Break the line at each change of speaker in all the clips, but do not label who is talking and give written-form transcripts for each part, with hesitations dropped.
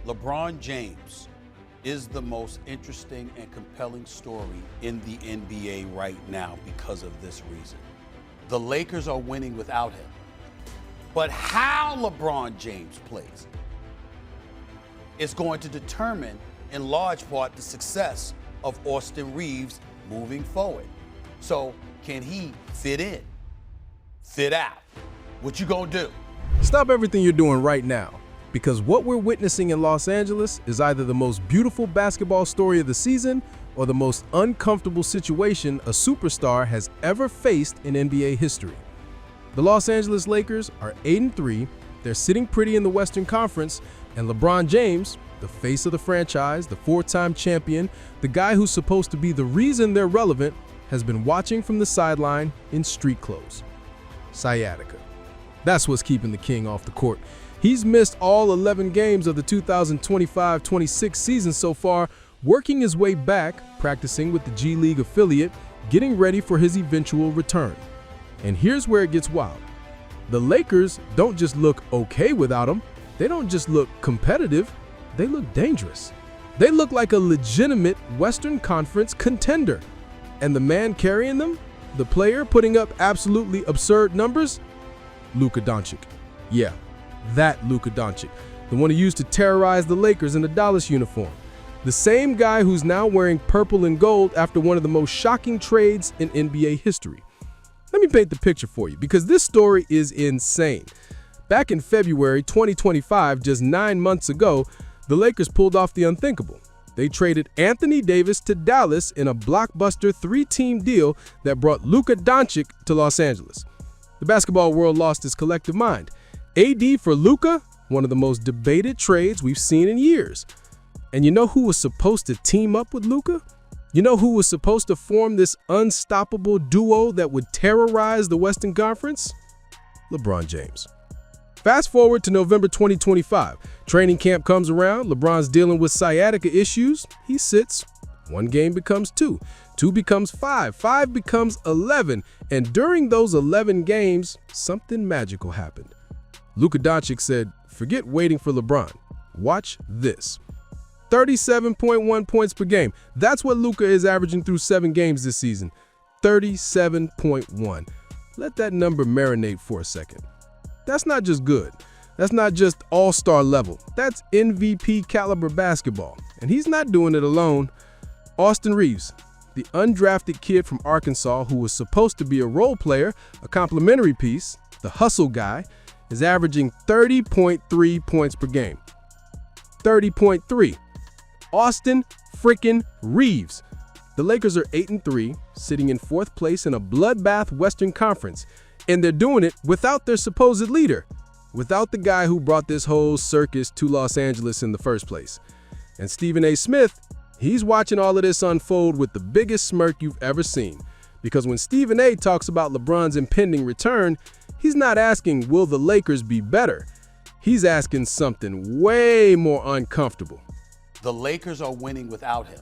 LeBron James is the most interesting and compelling story in the NBA right now because of this reason. The Lakers are winning without him. But how LeBron James plays is going to determine, in large part, the success of Austin Reeves moving forward. So can he fit in, fit out? What you gonna do?
Stop everything you're doing right now, because what we're witnessing in Los Angeles is either the most beautiful basketball story of the season or the most uncomfortable situation a superstar has ever faced in NBA history. The Los Angeles Lakers are 8-3, they're sitting pretty in the Western Conference, and LeBron James, the face of the franchise, the four-time champion, the guy who's supposed to be the reason they're relevant, has been watching from the sideline in street clothes. Sciatica. That's what's keeping the king off the court. He's missed all 11 games of the 2025-26 season so far, working his way back, practicing with the G League affiliate, getting ready for his eventual return. And here's where it gets wild. The Lakers don't just look okay without him. They don't just look competitive. They look dangerous. They look like a legitimate Western Conference contender. And the man carrying them, the player putting up absolutely absurd numbers, Luka Doncic. Yeah, that Luka Doncic, the one who used to terrorize the Lakers in the Dallas uniform. The same guy who's now wearing purple and gold after one of the most shocking trades in NBA history. Let me paint the picture for you, because this story is insane. Back in February 2025, just 9 months ago, the Lakers pulled off the unthinkable. They traded Anthony Davis to Dallas in a blockbuster 3-team deal that brought Luka Doncic to Los Angeles. The basketball world lost its collective mind. AD for Luka, one of the most debated trades we've seen in years. And you know who was supposed to team up with Luka? You know who was supposed to form this unstoppable duo that would terrorize the Western Conference? LeBron James. Fast forward to November 2025. Training camp comes around. LeBron's dealing with sciatica issues. He sits. 1 game becomes 2. 2 becomes 5. 5 becomes 11. And during those 11 games, something magical happened. Luka Doncic said, "Forget waiting for LeBron. Watch this." 37.1 points per game. That's what Luka is averaging through 7 games this season. 37.1. Let that number marinate for a second. That's not just good. That's not just all-star level. That's MVP caliber basketball. And he's not doing it alone. Austin Reeves, the undrafted kid from Arkansas who was supposed to be a role player, a complimentary piece, the hustle guy, is averaging 30.3 points per game. 30.3. Austin freaking Reeves. The Lakers are 8-3, sitting in 4th place in a bloodbath Western Conference, and they're doing it without their supposed leader, without the guy who brought this whole circus to Los Angeles in the first place. And Stephen A. Smith, he's watching all of this unfold with the biggest smirk you've ever seen, because when Stephen A. talks about LeBron's impending return, he's not asking, will the Lakers be better? He's asking something way more uncomfortable.
The Lakers are winning without him.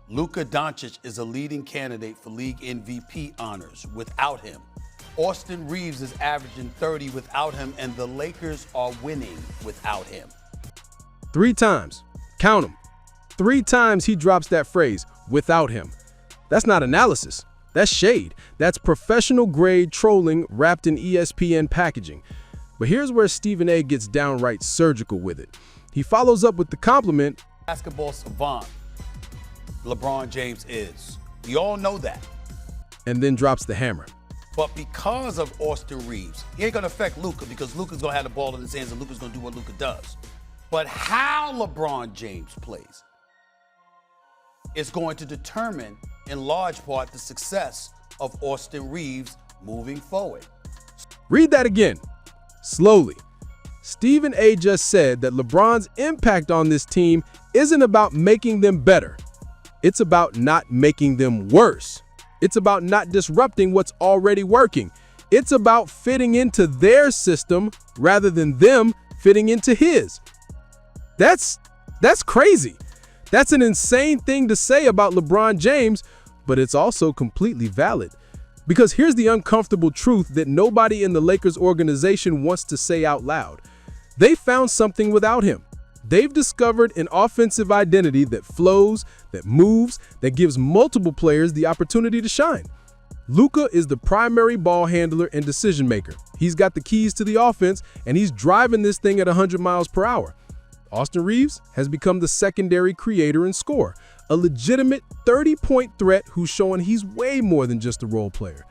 Luka Doncic is a leading candidate for league MVP honors without him. Austin Reeves is averaging 30 without him, and the Lakers are winning without him.
3 times. Count them. 3 times he drops that phrase, without him. That's not analysis. That's shade. That's professional grade trolling wrapped in ESPN packaging. But here's where Stephen A. gets downright surgical with it. He follows up with the compliment,
basketball savant LeBron James is. We all know that.
And then drops the hammer.
But because of Austin Reeves, he ain't gonna affect Luka, because Luka's gonna have the ball in his hands and Luka's gonna do what Luka does. But how LeBron James plays is going to determine, in large part, the success of Austin Reeves moving forward.
Read that again, slowly. Stephen A. just said that LeBron's impact on this team isn't about making them better. It's about not making them worse. It's about not disrupting what's already working. It's about fitting into their system rather than them fitting into his. That's crazy. That's an insane thing to say about LeBron James, but it's also completely valid. Because here's the uncomfortable truth that nobody in the Lakers organization wants to say out loud. They found something without him. They've discovered an offensive identity that flows, that moves, that gives multiple players the opportunity to shine. Luka is the primary ball handler and decision maker. He's got the keys to the offense, and he's driving this thing at 100 miles per hour. Austin Reeves has become the secondary creator and scorer, a legitimate 30-point threat who's showing he's way more than just a role player.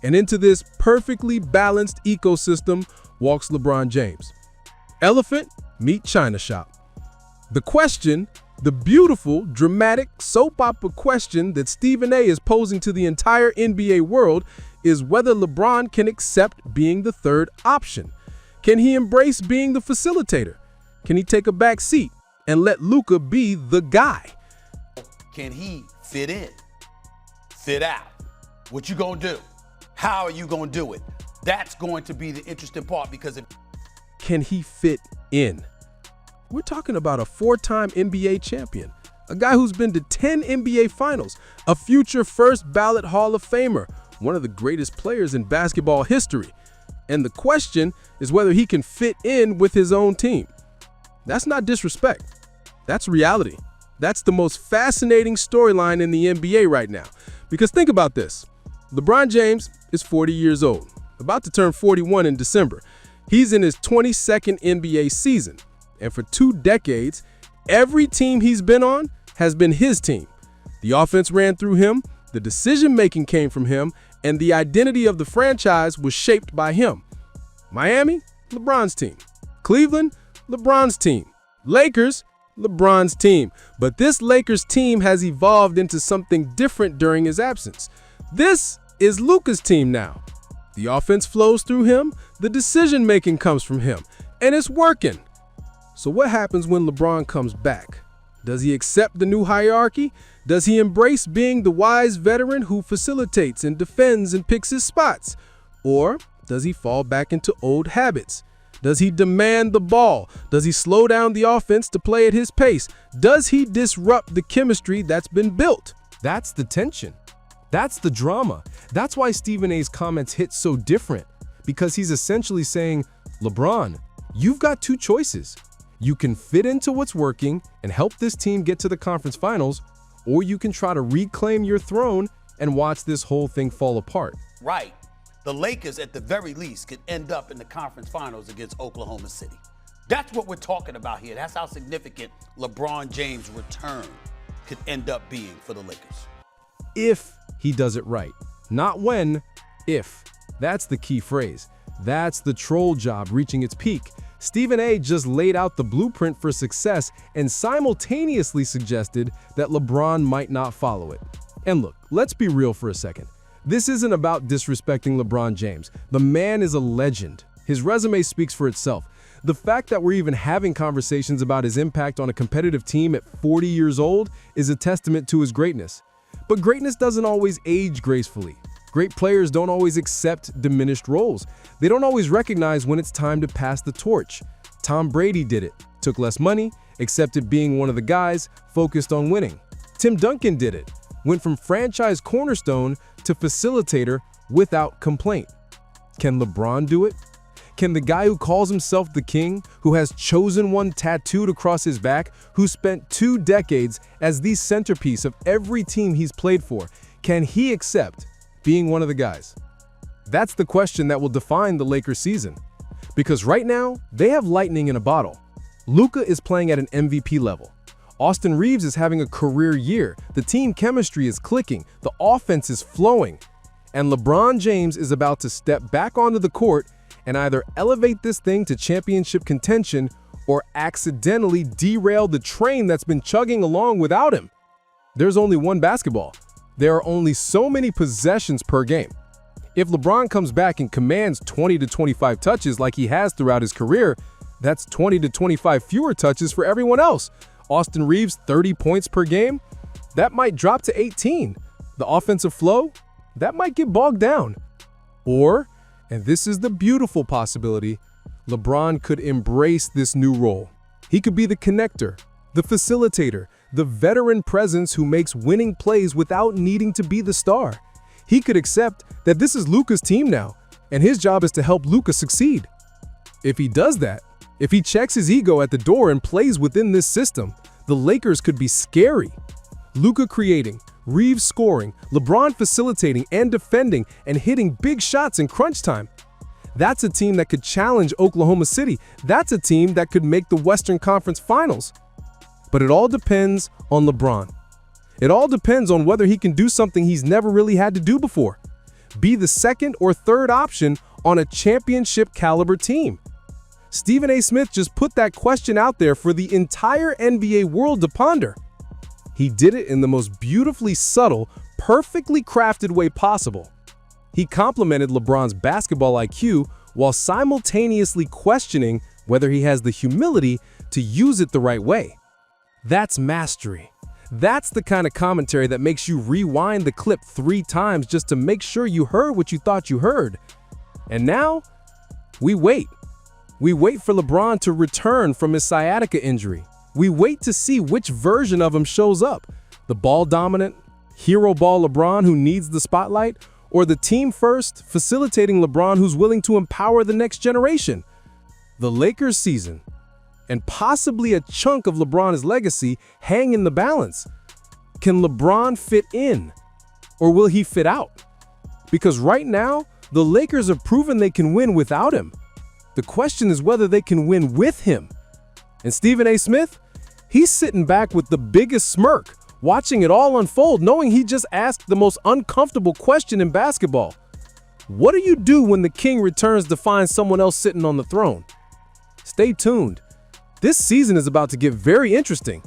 And into this perfectly balanced ecosystem walks LeBron James. Elephant, meet China shop. The question, the beautiful, dramatic, soap opera question that Stephen A is posing to the entire NBA world is whether LeBron can accept being the third option. Can he embrace being the facilitator? Can he take a back seat and let Luka be the guy?
Can he fit in, fit out? What you gonna do? How are you gonna do it? That's going to be the interesting part, because if
can he fit in? We're talking about a 4-time NBA champion, a guy who's been to 10 NBA finals, a future first ballot Hall of Famer, one of the greatest players in basketball history. And the question is whether he can fit in with his own team. That's not disrespect. That's reality. That's the most fascinating storyline in the NBA right now. Because think about this. LeBron James is 40 years old, about to turn 41 in December. He's in his 22nd NBA season. And for 2 decades, every team he's been on has been his team. The offense ran through him, the decision-making came from him, and the identity of the franchise was shaped by him. Miami, LeBron's team. Cleveland, LeBron's team. Lakers, LeBron's team. But this Lakers team has evolved into something different during his absence. This is Luka's team now. The offense flows through him, the decision-making comes from him, and it's working. So what happens when LeBron comes back? Does he accept the new hierarchy? Does he embrace being the wise veteran who facilitates and defends and picks his spots? Or does he fall back into old habits? Does he demand the ball? Does he slow down the offense to play at his pace? Does he disrupt the chemistry that's been built?
That's the tension. That's the drama. That's why Stephen A's comments hit so different, because he's essentially saying, LeBron, you've got 2 choices. You can fit into what's working and help this team get to the conference finals, or you can try to reclaim your throne and watch this whole thing fall apart.
right, the Lakers at the very least could end up in the conference finals against Oklahoma City. That's what we're talking about here. That's how significant LeBron James' return could end up being for the Lakers.
If he does it right. Not when, if. That's the key phrase. That's the troll job reaching its peak. Stephen A just laid out the blueprint for success and simultaneously suggested that LeBron might not follow it. And look, let's be real for a second. This isn't about disrespecting LeBron James. The man is a legend. His resume speaks for itself. The fact that we're even having conversations about his impact on a competitive team at 40 years old is a testament to his greatness. But greatness doesn't always age gracefully. Great players don't always accept diminished roles. They don't always recognize when it's time to pass the torch. Tom Brady did it, took less money, accepted being one of the guys, focused on winning. Tim Duncan did it, went from franchise cornerstone to facilitator without complaint. Can LeBron do it? Can the guy who calls himself the king, who has chosen one tattooed across his back, who spent 2 decades as the centerpiece of every team he's played for, can he accept being one of the guys? That's the question that will define the Lakers season. Because right now, they have lightning in a bottle. Luka is playing at an MVP level. Austin Reeves is having a career year. The team chemistry is clicking. The offense is flowing. And LeBron James is about to step back onto the court and either elevate this thing to championship contention or accidentally derail the train that's been chugging along without him. There's only one basketball. There are only so many possessions per game. If LeBron comes back and commands 20 to 25 touches like he has throughout his career, that's 20 to 25 fewer touches for everyone else. Austin Reeves, 30 points per game, that might drop to 18. The offensive flow, that might get bogged down. Or, and this is the beautiful possibility, LeBron could embrace this new role. He could be the connector, the facilitator, the veteran presence who makes winning plays without needing to be the star. He could accept that this is Luka's team now, and his job is to help Luka succeed. If he does that, If he checks his ego at the door and plays within this system, the Lakers could be scary. Luka creating, Reeves scoring, LeBron facilitating and defending and hitting big shots in crunch time. That's a team that could challenge Oklahoma City. That's a team that could make the Western Conference Finals. But it all depends on LeBron. It all depends on whether he can do something he's never really had to do before. Be the second or third option on a championship caliber team. Stephen A. Smith just put that question out there for the entire NBA world to ponder. He did it in the most beautifully subtle, perfectly crafted way possible. He complimented LeBron's basketball IQ while simultaneously questioning whether he has the humility to use it the right way. That's mastery. That's the kind of commentary that makes you rewind the clip 3 times just to make sure you heard what you thought you heard. And now, we wait. We wait for LeBron to return from his sciatica injury. We wait to see which version of him shows up. The ball-dominant, hero ball LeBron who needs the spotlight, or the team-first, facilitating LeBron who's willing to empower the next generation. The Lakers season, and possibly a chunk of LeBron's legacy, hang in the balance. Can LeBron fit in, or will he fit out? Because right now, the Lakers have proven they can win without him. The question is whether they can win with him. And Stephen A. Smith, he's sitting back with the biggest smirk, watching it all unfold, knowing he just asked the most uncomfortable question in basketball. What do you do when the king returns to find someone else sitting on the throne? Stay tuned. This season is about to get very interesting.